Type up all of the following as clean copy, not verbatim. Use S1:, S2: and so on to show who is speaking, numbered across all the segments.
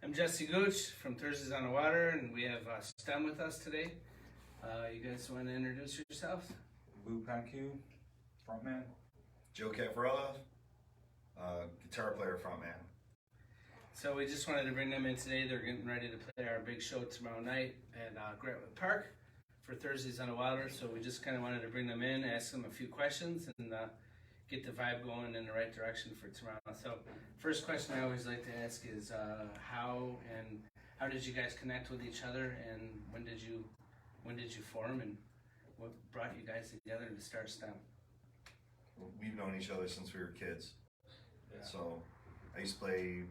S1: I'm Jesse Gooch from Thursdays on the Water, and we have Stemm with us today. You guys want to introduce yourselves?
S2: Lou Penque, frontman.
S3: Joe Cafarella, guitar player, frontman.
S1: So we just wanted to bring them in today. They're getting ready to play our big show tomorrow night at Grantwood Park for Thursdays on the Water. So we just kind of wanted to bring them in, ask them a few questions, and get the vibe going in the right direction for tomorrow. So first question I always like to ask is how did you guys connect with each other, and when did you form, and what brought you guys together to start Stemm?
S3: We've known each other since we were kids.
S1: Yeah.
S3: So I used to play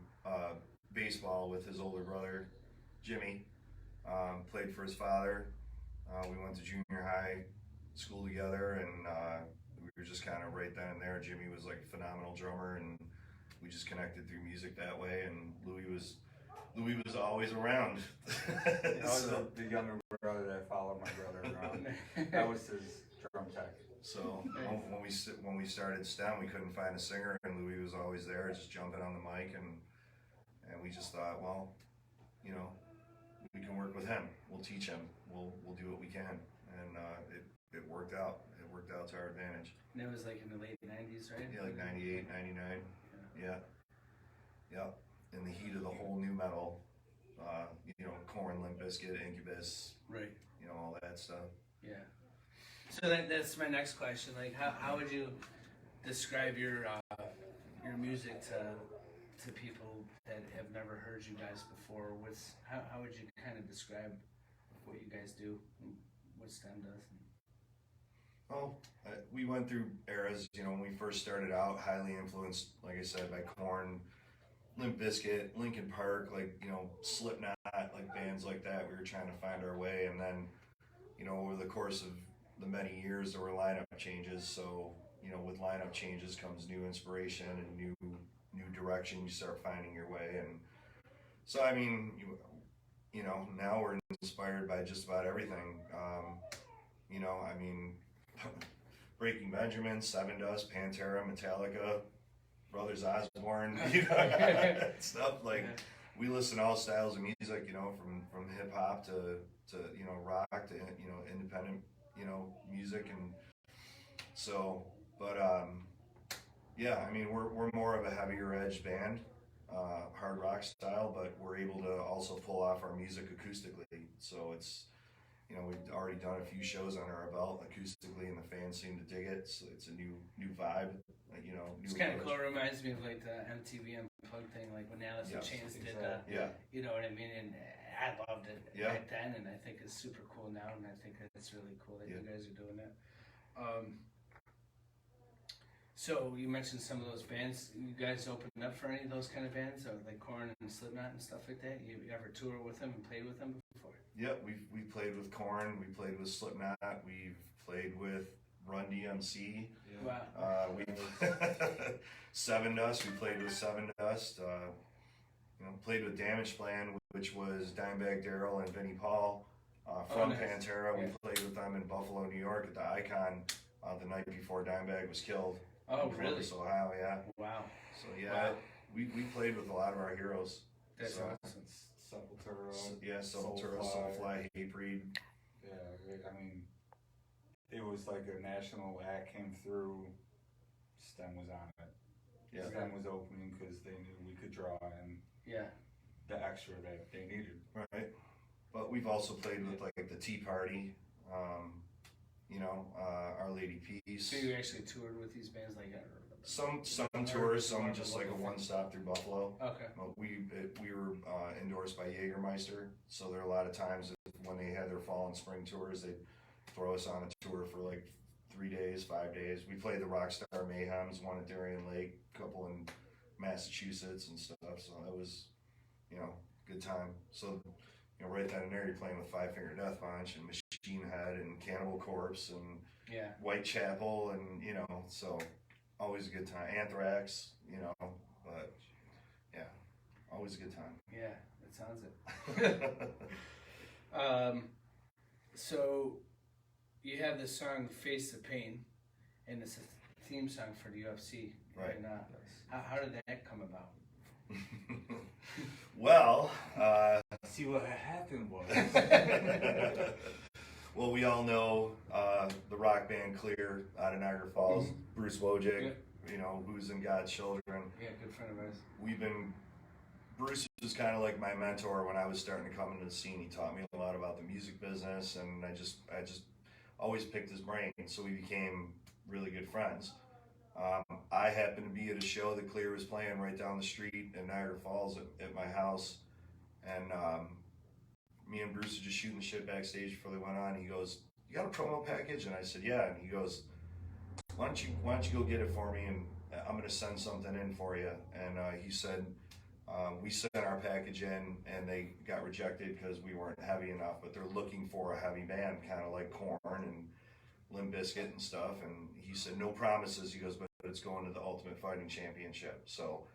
S3: baseball with his older brother, Jimmy. Played for his father. We went to junior high school together, and we were just kind of right then and there. Jimmy was like a phenomenal drummer, and we just connected through music that way. And Louis was always around.
S2: I was the younger brother that followed my brother around. That was his drum tech.
S3: So when we started Stemm, we couldn't find a singer, and Louis was always there, just jumping on the mic, and we just thought, well, you know, we can work with him. We'll teach him. We'll do what we can, and it worked out. It worked out to our advantage.
S1: And it was like in the late 90s, right?
S3: Yeah, like 98, 99. Yeah. In the heat of the whole new metal, you know, Korn, Limp Bizkit, Incubus,
S1: Right.
S3: you know, all that stuff.
S1: Yeah. So that's my next question. Like, how would you describe your music to people that have never heard you guys before? How would you kind of describe what you guys do, and what Stemm does?
S3: Oh, we went through eras, you know, when we first started out, highly influenced, like I said, by Korn, Limp Bizkit, Linkin Park, like, you know, Slipknot, like bands like that. We were trying to find our way, and then, you know, over the course of the many years, there were lineup changes. So, you know, with lineup changes comes new inspiration and new direction. You start finding your way, and so I mean, you know, now we're inspired by just about everything. You know, I mean, Breaking Benjamin, Seven Dust, Pantera, Metallica, Brothers Osborne, you know, stuff like. We listen to all styles of music, you know, from hip hop to you know, rock to, you know, independent, you know, music. And so, but yeah, I mean, we're more of a heavier edge band, hard rock style, but we're able to also pull off our music acoustically. So it's, you know, we've already done a few shows under our belt acoustically, and the fans seem to dig it. So it's a new vibe, you know.
S1: It's kind of cool. It reminds me of like the MTV Unplugged thing, like when Alice in Chains did. You know what I mean? And I loved it back then, and I think it's super cool now, and I think it's really cool that you guys are doing that. So you mentioned some of those bands. You guys opened up for any of those kind of bands, like Korn and Slipknot and stuff like that? You ever tour with them and played with them before?
S3: Yep, we played with Korn, we played with Slipknot, we've played with Run DMC.
S1: Wow.
S3: We Seven Dust, we played with Seven Dust. You know, played with Damage Plan, which was Dimebag Darrell and Vinnie Paul from
S1: nice.
S3: Pantera. We played with them in Buffalo, New York at the Icon the night before Dimebag was killed.
S1: Oh,
S3: in
S1: really?
S3: Columbus, Ohio, yeah.
S1: Wow.
S3: So yeah, we played with a lot of our heroes.
S1: That's
S3: so,
S1: awesome.
S2: Sepultura.
S3: Sepultura, Soulfly, Hatebreed.
S2: Yeah, I mean, it was like a national act came through. Stemm was on it.
S3: Yeah.
S2: Stemm was opening because they knew we could draw in the extra that they needed.
S3: Right. But we've also played with like the Tea Party, you know, Our Lady Peace.
S1: So you actually toured with these bands, like
S3: some tours, some just like a one stop through Buffalo.
S1: Okay.
S3: We were endorsed by Jägermeister, so there are a lot of times when they had their fall and spring tours, they'd throw us on a tour for like 3 days, 5 days. We played the Rockstar Mayhems, one at Darien Lake, a couple in Massachusetts and stuff. So that was, you know, good time. So, you know, right then and there, you're playing with Five Finger Death Punch and Machine Head and Cannibal Corpse and Whitechapel, and you know, so always a good time. Anthrax, you know, but yeah, always a good time.
S1: Yeah, that sounds it. So you have this song "Face the Pain," and it's a theme song for the UFC.
S3: Right.
S1: And how did that come about?
S3: Well,
S2: See what happened was.
S3: well, we all know the rock band Clear out of Niagara Falls, Bruce Wojcik, you know, who's in God's Children.
S1: Yeah, good friend of ours.
S3: Bruce was kind of like my mentor when I was starting to come into the scene. He taught me a lot about the music business, and I just always picked his brain, so we became really good friends. I happened to be at a show that Clear was playing right down the street in Niagara Falls at my house, and me and Bruce were just shooting the shit backstage before they went on. He goes, "You got a promo package?" And I said, "Yeah." And he goes, why don't you go get it for me, and I'm gonna send something in for you." And he said, we sent our package in, and they got rejected because we weren't heavy enough, but they're looking for a heavy band, kind of like Korn and Limp Bizkit and stuff. And he said, "No promises." He goes, "But it's going to the Ultimate Fighting Championship." So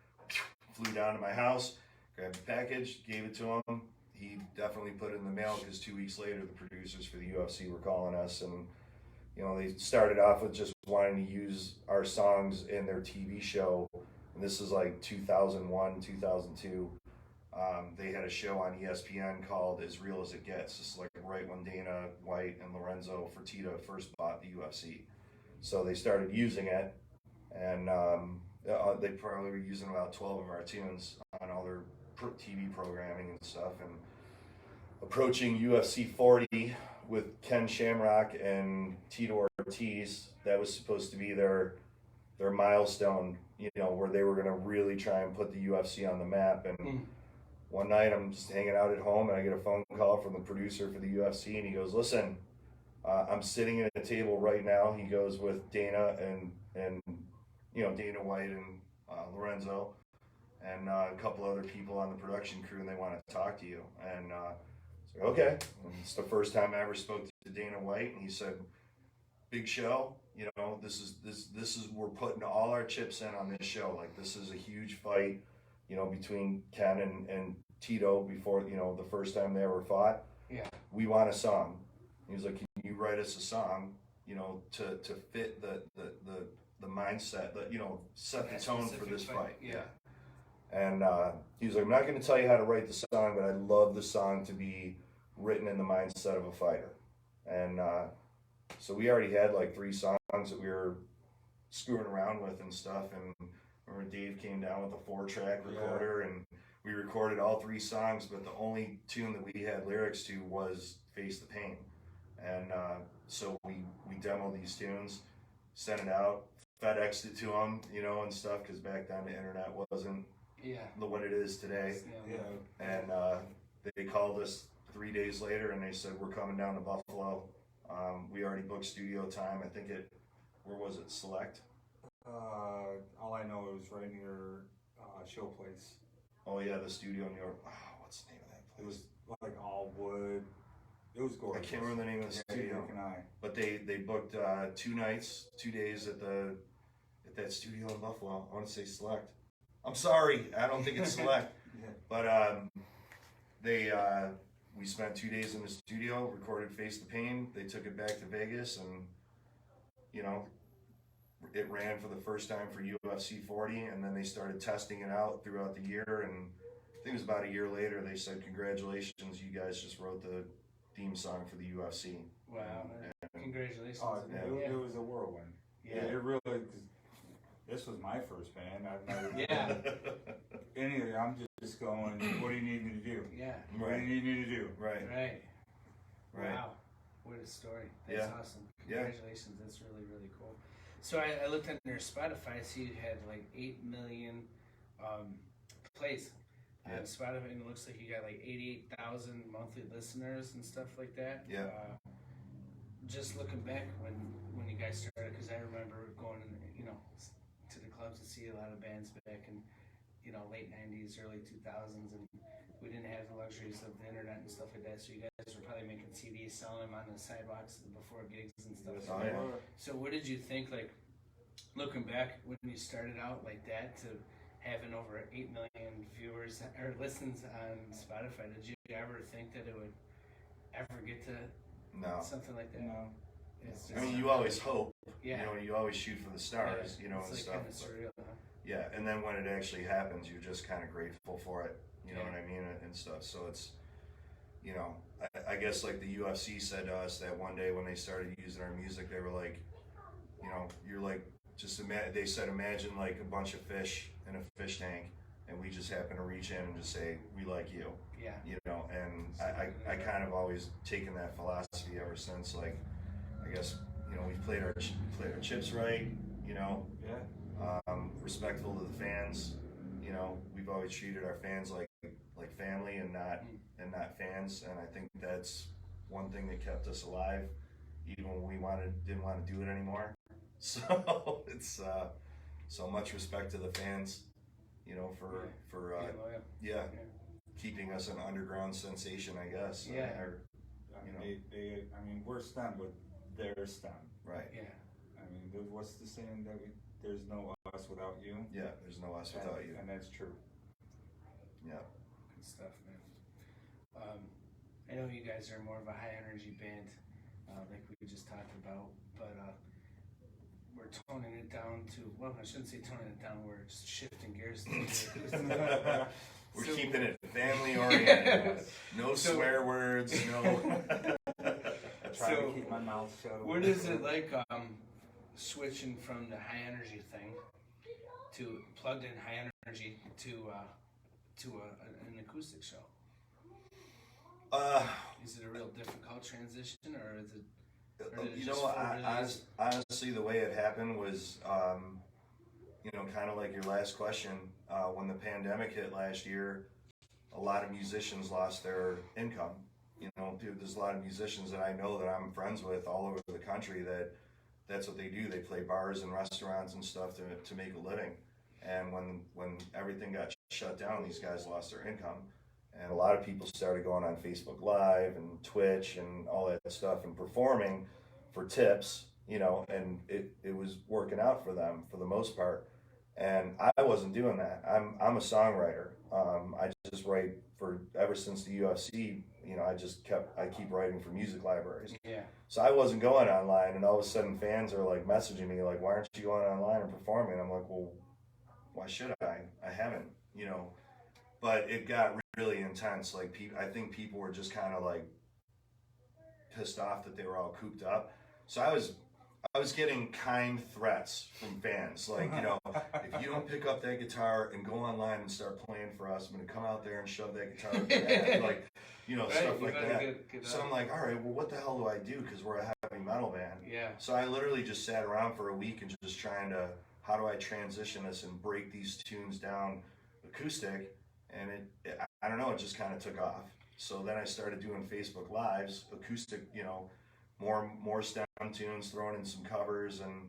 S3: flew down to my house, grabbed the package, gave it to him. He definitely put it in the mail, because 2 weeks later the producers for the UFC were calling us, and you know, they started off with just wanting to use our songs in their TV show. And this is like 2001, 2002. They had a show on ESPN called As Real as It Gets. This is like right when Dana White and Lorenzo Fertitta first bought the UFC. So they started using it, and they probably were using about 12 of our tunes on all their TV programming and stuff. And approaching UFC 40 with Ken Shamrock and Tito Ortiz, that was supposed to be their milestone, you know, where they were going to really try and put the UFC on the map. And one night I'm just hanging out at home, and I get a phone call from the producer for the UFC, and he goes, "Listen, I'm sitting at a table right now," he goes, "with Dana and you know, Dana White and Lorenzo and a couple other people on the production crew, and they want to talk to you." And so, okay. And it's the first time I ever spoke to Dana White, and he said, "Big show, you know, this is we're putting all our chips in on this show. Like, this is a huge fight, you know, between Ken and Tito before, you know, the first time they ever fought.
S1: Yeah.
S3: We want a song." He was like, "Can you write us a song, you know, to fit the mindset, that, you know, set the tone for this fight?"
S1: Yeah.
S3: And he was like, "I'm not going to tell you how to write the song, but I'd love the song to be written in the mindset of a fighter." And so we already had like 3 songs that we were screwing around with and stuff. And remember, Dave came down with a 4-track recorder, and we recorded all 3 songs, but the only tune that we had lyrics to was Face the Pain. And so we demoed these tunes, sent it out, FedExed it to them, you know, and stuff, because back then the internet wasn't what it is today. And they called us 3 days later, and they said, "We're coming down to Buffalo." We already booked studio time. I think where was it? Select?
S2: All I know, it was right near Show Place.
S3: Oh yeah, the studio in New York. Oh, what's the name of that
S2: It
S3: place?
S2: was like all wood. It was gorgeous.
S3: I can't remember the name of the studio.
S2: Neither can I.
S3: But they booked 2 nights, 2 days at that studio in Buffalo. I want to say Select. I'm sorry, I don't think it's Select. But we spent 2 days in the studio, recorded Face the Pain. They took it back to Vegas, and you know, it ran for the first time for UFC 40, and then they started testing it out throughout the year. And I think it was about a year later, they said, "Congratulations, you guys just wrote the theme song for the UFC."
S1: Wow. Congratulations.
S2: Oh, it was a whirlwind.
S3: Yeah.
S2: It really, cause this was my first band. I've never
S1: Yeah.
S2: Anyway, I'm just going, "What do you need me to do?
S1: Yeah.
S2: What do you need me to do?"
S3: Right.
S1: Right.
S3: Right.
S1: Wow. What a story. That's awesome.
S3: Yeah.
S1: Congratulations. That's really, really cool. So I looked at your Spotify, so you had like 8 million plays on Spotify, and it looks like you got like 88,000 monthly listeners and stuff like that.
S3: Yeah.
S1: Just looking back when you guys started, because I remember going, you know, to the clubs to see a lot of bands back in, you know, late 90s, early 2000s, and we didn't have the luxuries of the internet and stuff like that, so you guys were probably making CDs, selling them on the sidewalks before gigs and stuff like that. So what did you think, like, looking back when you started out like that, to having over 8 million viewers or listens on Spotify? Did you ever think that it would ever get to something like that?
S2: No.
S1: It's
S3: I mean, you always hope.
S1: Yeah.
S3: You know, you always shoot for the stars. You know,
S1: it's
S3: and
S1: like
S3: stuff.
S1: kind of surreal, huh?
S3: Yeah, and then when it actually happens, you're just kind of grateful for it. You know
S1: Yeah.
S3: what I mean, and stuff. So it's, you know, I guess like the UFC said to us that one day when they started using our music, they were like, you know, you're like, they said, imagine like a bunch of fish in a fish tank, and we just happen to reach in and just say, we like you.
S1: Yeah.
S3: You know, and I kind of always taken that philosophy ever since. Like, I guess, you know, we played our chips right. You know, respectful to the fans. You know, we've always treated our fans like family and not fans, and I think that's one thing that kept us alive, even when we didn't want to do it anymore. So it's so much respect to the fans, you know, for
S1: Yeah.
S3: keeping us an underground sensation, I guess.
S1: Yeah.
S2: I mean, we're Stemm, but they're Stemm.
S3: Right.
S1: Yeah.
S2: I mean, what's the saying that there's no us without you?
S3: Yeah, there's no us without you.
S2: And that's true.
S3: Yeah.
S1: Good stuff, man. I know you guys are more of a high energy band, like we just talked about, but we're toning it down to, well, I shouldn't say toning it down, we're shifting gears.
S3: We're
S1: So-
S3: keeping it family oriented. No
S1: So-
S3: swear words. No.
S2: I try
S1: So,
S2: to keep my mouth shut.
S1: What is it like switching from the high energy thing to plugged in high energy to an acoustic show? Is it a real difficult transition, or is it? Or did it
S3: You
S1: just
S3: know,
S1: flow really easy?
S3: honestly, the way it happened was, you know, kind of like your last question. When the pandemic hit last year, a lot of musicians lost their income. You know, dude, there's a lot of musicians that I know that I'm friends with all over the country that's what they do. They play bars and restaurants and stuff to make a living. And when everything got shut down, these guys lost their income. And a lot of people started going on Facebook Live and Twitch and all that stuff and performing for tips, you know, and it was working out for them for the most part. And I wasn't doing that. I'm a songwriter. I just write for ever since the UFC. You know, I keep writing for music libraries.
S1: Yeah.
S3: So I wasn't going online, and all of a sudden fans are like messaging me like, "Why aren't you going online and performing?" And I'm like, "Well, why should I? I haven't." You know, but it got really intense. Like I think people were just kind of like pissed off that they were all cooped up. So I was getting kind threats from fans, like, you know, if you don't pick up that guitar and go online and start playing for us, I'm going to come out there and shove that guitar in your head, like, you know,
S1: Right,
S3: stuff
S1: you
S3: like
S1: gotta
S3: that.
S1: get
S3: So I'm like, all right, well, what the hell do I do? Because we're a heavy metal band.
S1: Yeah.
S3: So I literally just sat around for a week and just trying to, how do I transition this and break these tunes down acoustic? And I don't know, it just kind of took off. So then I started doing Facebook Lives, acoustic, you know, more Stemm tunes, throwing in some covers, and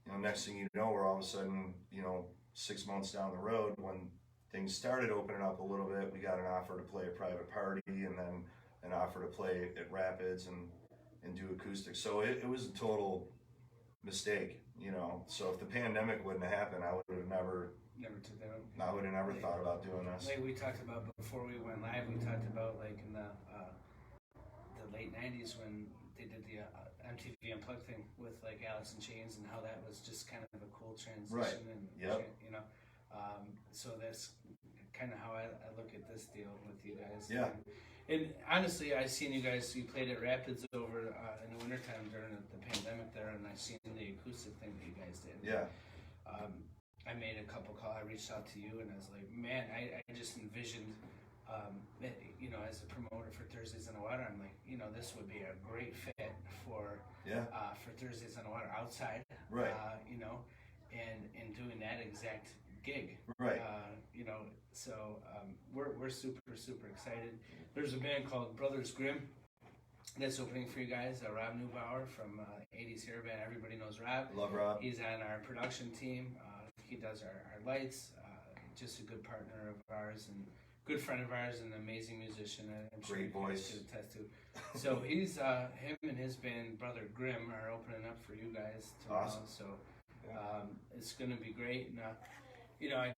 S3: you know, next thing you know, we're all of a sudden, you know, 6 months down the road, when things started opening up a little bit, we got an offer to play a private party, and then an offer to play at Rapids and do acoustic. So it was a total mistake, you know. So if the pandemic wouldn't have happened, I would have never
S1: Took that.
S3: I would have never thought about doing this.
S1: Like we talked about before we went live, we talked about like in the late '90s when they did the MTV Unplugged thing with like Alice in Chains, and how that was just kind of a cool transition.
S3: Right.
S1: And
S3: Yep.
S1: you know, so that's kind of how I look at this deal with you guys.
S3: Yeah.
S1: And honestly, I seen you guys. You played at Rapids over in the wintertime during the pandemic there, and I seen the acoustic thing that you guys did.
S3: Yeah.
S1: I made a couple calls. I reached out to you, and I was like, man, I just envisioned, you know, as a promoter for Thursdays on the Water, I'm like, you know, this would be a great fit for Thursdays on the Water outside,
S3: Right.
S1: You know, and doing that exact gig,
S3: Right.
S1: You know, so we're super excited. There's a band called Brothers Grimm that's opening for you guys. Rob Neubauer from 80s Hair Band. Everybody knows Rob.
S3: Love Rob.
S1: He's on our production team. He does our lights. Just a good partner of ours and good friend of ours, and an amazing musician. I'm sure
S3: Great
S1: you guys
S3: voice.
S1: could attest to. So he's him and his band Brother Grimm are opening up for you guys tomorrow.
S3: Awesome.
S1: So it's gonna be great. And you know,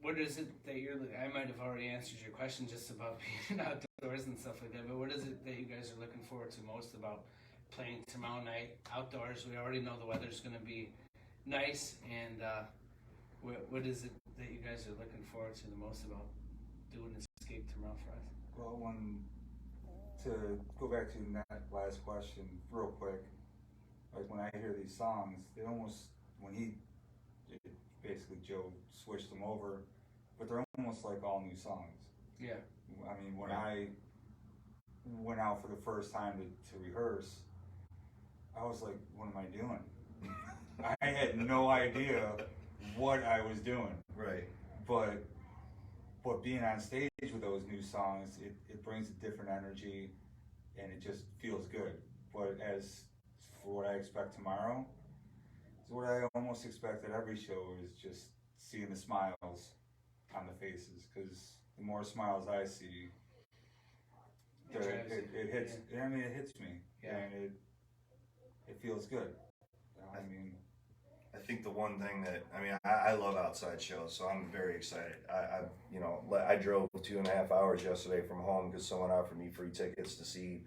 S1: what is it that you're? I might have already answered your question just about being outdoors and stuff like that. But what is it that you guys are looking forward to most about playing tomorrow night outdoors? We already know the weather's gonna be nice, and What is it that you guys are looking forward to the most about doing Escape Tomorrow for us?
S2: Well, to go back to that last question real quick, like when I hear these songs, they almost, basically Joe switched them over, but they're almost like all new songs.
S1: Yeah.
S2: I mean, when I went out for the first time to rehearse, I was like, what am I doing? I had no idea what I was doing.
S3: Right.
S2: But being on stage with those new songs, it brings a different energy and it just feels good. But as for what I expect tomorrow, is what I almost expect at every show is just seeing the smiles on the faces, because the more smiles I see, it hits. Yeah. I mean, it hits me,
S1: yeah.
S2: And it feels good. I mean,
S3: I think the one thing that, I love outside shows, so I'm very excited. I drove 2.5 hours yesterday from home because someone offered me free tickets to see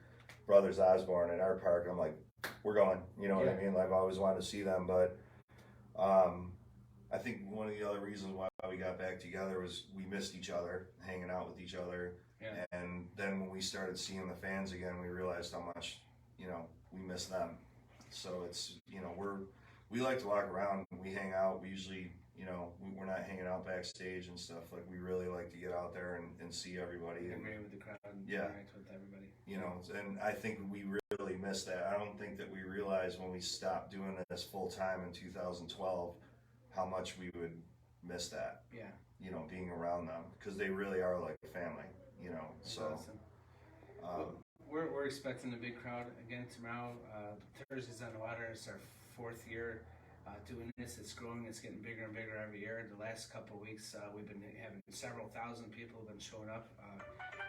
S3: Brothers Osborne at our park. I'm like, we're going. You know what I mean? I've always wanted to see them, but I think one of the other reasons why we got back together was we missed each other, hanging out with each other.
S1: Yeah.
S3: And then when we started seeing the fans again, we realized how much, we miss them. So it's, we like to walk around, we hang out, we usually, we're not hanging out backstage and stuff. Like, we really like to get out there and see everybody. And
S1: agree with the crowd and
S3: yeah,
S1: interact with everybody.
S3: And I think we really miss that. I don't think that we realized when we stopped doing this full time in 2012 how much we would miss that.
S1: Yeah.
S3: Being around them, because they really are like family,
S1: That's
S3: so.
S1: Awesome. We're expecting a big crowd again tomorrow. Thursdays on the Water. It's our 4th year doing this. It's growing. It's getting bigger and bigger every year. The last couple of weeks, we've been having several thousand people have been showing up.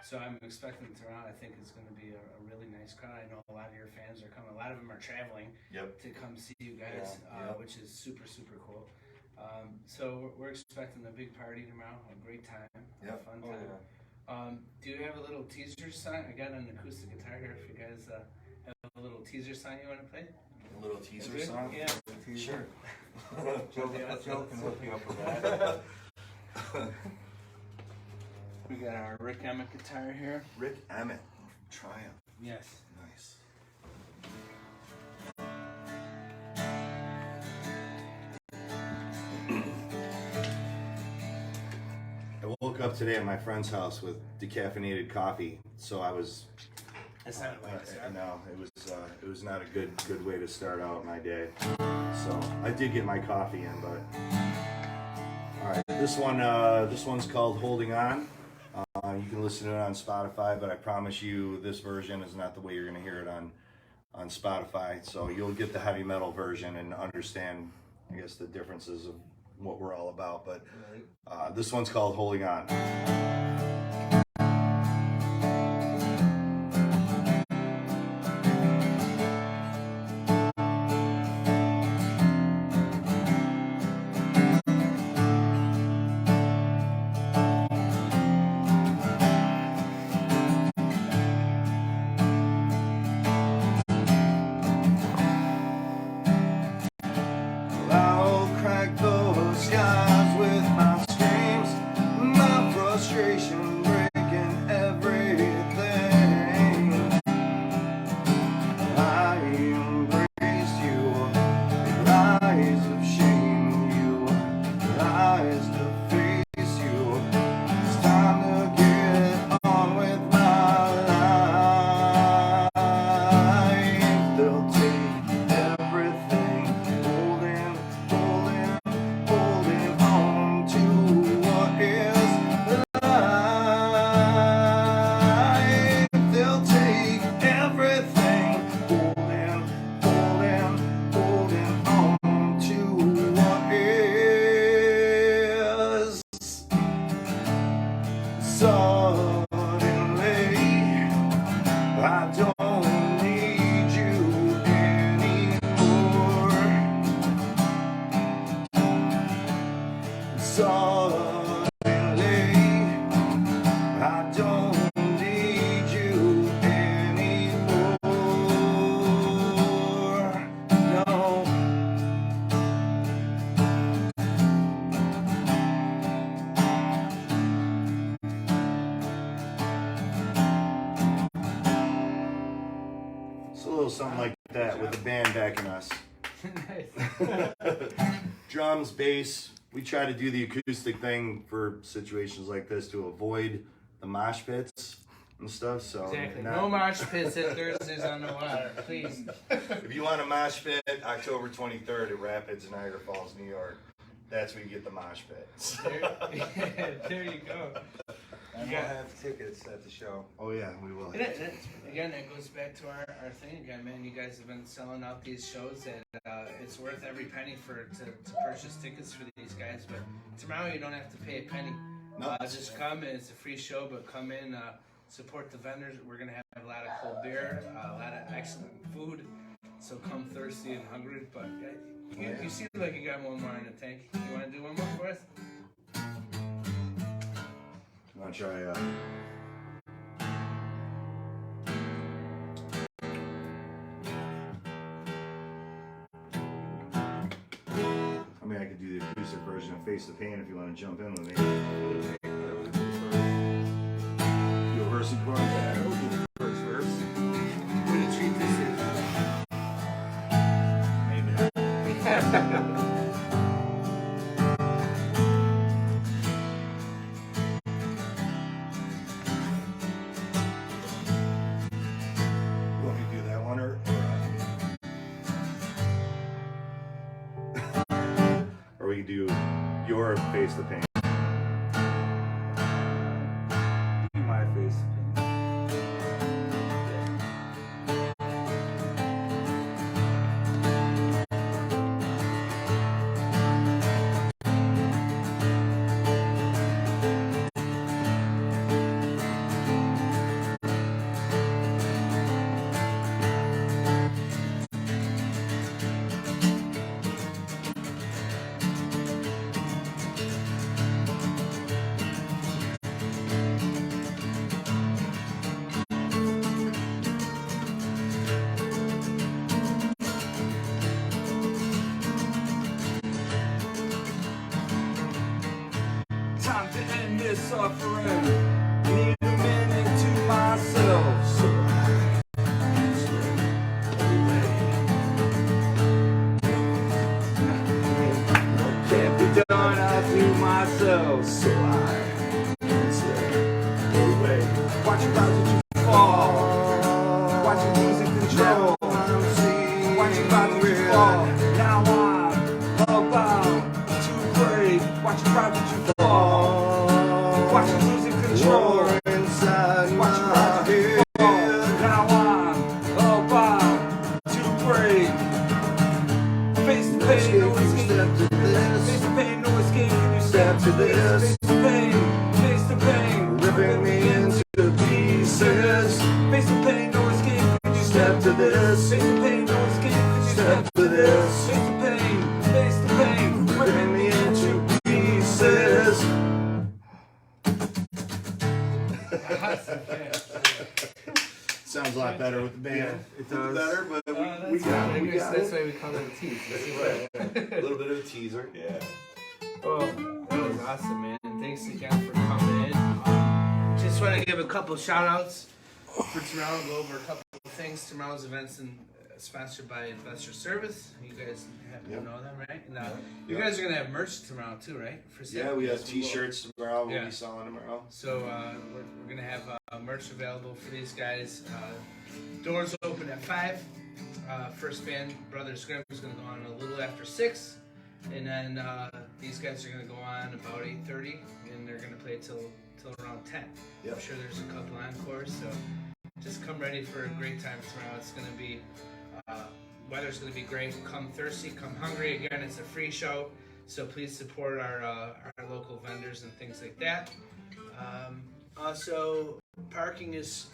S1: So I'm expecting tomorrow. I think it's going to be a really nice crowd. I know a lot of your fans are coming. A lot of them are traveling to come see you guys, which is super, super cool. So we're expecting a big party tomorrow. A great time. A fun time.
S2: yeah.
S1: Do you have a little teaser song? I got an acoustic guitar here. If you guys have a little teaser song you want to play?
S3: A little teaser song?
S1: Yeah.
S3: Sure.
S2: Joe can hook you up with that.
S1: We got our Rick Emmett guitar here.
S3: Rick Emmett, Triumph.
S1: Yes.
S3: Nice. I woke up today at my friend's house with decaffeinated coffee, so I was.
S1: That's not a way to start.
S3: No, it was not a good way to start out my day. So I did get my coffee in, but all right. This one's called "Holding On." You can listen to it on Spotify, but I promise you, this version is not the way you're going to hear it on Spotify. So you'll get the heavy metal version and understand, I guess, the differences of what we're all about. But this one's called "Holding On." I'll crack those skies with my screams, my frustration breaking everything. I embraced you, your eyes of shame, you, your eyes to face you. It's time to get on with my life. They'll take everything, holding on to what is alive. little something like that with the band backing us. Drums, bass. We try to do the acoustic thing for situations like this to avoid the mosh pits and stuff. So
S1: Exactly. No mosh pits at Thursdays on the Water, please.
S3: If you want a mosh pit, October 23rd at Rapids, Niagara Falls, New York. That's where you get the mosh pits.
S1: There you go.
S2: And we'll have tickets at the show.
S3: Oh yeah, we will.
S1: Again, that goes back to our thing again, man. You guys have been selling out these shows, and it's worth every penny to purchase tickets for these guys. But tomorrow you don't have to pay a penny.
S3: No.
S1: Just come, and it's a free show. But come in, support the vendors. We're gonna have a lot of cold beer, a lot of excellent food. So come thirsty and hungry. But you seem like you got one more in the tank. You want to do one more for us?
S3: You want to try? I mean, I could do the acoustic version of Face the Pain if you want to jump in with me. You a verse part? Yeah, we'll do the first verse.
S1: We're gonna treat this
S3: Maybe not. You want me to do that one or we can do your Face the Pain.
S2: My face. Time to end this suffering. Need a minute to myself. So I can slip away. Can't be done, I'll do myself. So I can slip away. Watch your eyes as you fall. Watch you losing control. Watch your eyes as you fall. Now I'm about to break. Watch your eyes as you fall. Watch you losing control. Inside watch your eyes as you fall. Now I'm about to break. Face the pain, no escape. Face the pain, no escape. Can you step to this? Face the pain, face the pain. Ripping me into pieces. Face the pain, no escape. Can you step to this? Face the pain, no escape. Can you step to this? Face the pain, face the pain. Ripping me into pieces.
S3: Sounds a lot better with the band.
S2: Yeah, it does.
S3: Better, but we
S1: That's
S3: got it. We got
S1: That's
S3: it.
S1: why we call it a tease.
S3: A little bit of a teaser. Yeah.
S1: Well, that was awesome, man. And thanks again for coming in. Just want to give a couple shout outs for tomorrow. Go over a couple of things. Tomorrow's events and sponsored by Investor Service. You guys happen to know them, right? And you guys are gonna have merch tomorrow too, right? For
S3: Yeah, we have T-shirts tomorrow. We'll
S1: Yeah.
S3: be selling tomorrow.
S1: So we're gonna have merch available for these guys. Doors open at 5. First band, Brothers Grimm, is gonna go on a little after 6, and then these guys are gonna go on about 8:30, and they're gonna play till around 10.
S3: Yep.
S1: I'm sure there's a couple encores, so just come ready for a great time tomorrow. It's gonna be weather's gonna be great. Come thirsty, come hungry. Again, it's a free show, so please support our local vendors and things like that. Also, parking is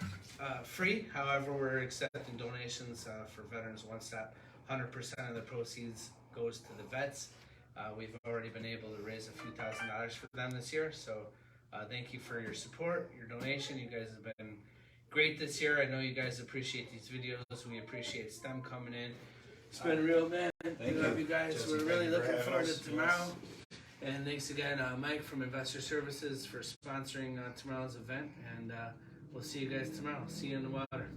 S1: free. However, we're accepting donations for Veterans One Stop. 100% of the proceeds goes to the vets. We've already been able to raise a few $1,000s for them this year. So thank you for your support, your donation. You guys have been great this year. I know you guys appreciate these videos. We appreciate Stemm coming in. It's been real, man. We love you guys.
S3: Jesse,
S1: We're really
S3: thank you for
S1: looking
S3: having
S1: forward
S3: us.
S1: to tomorrow. And thanks again, Mike from Investor Services for sponsoring tomorrow's event. And we'll see you guys tomorrow. See you in the water.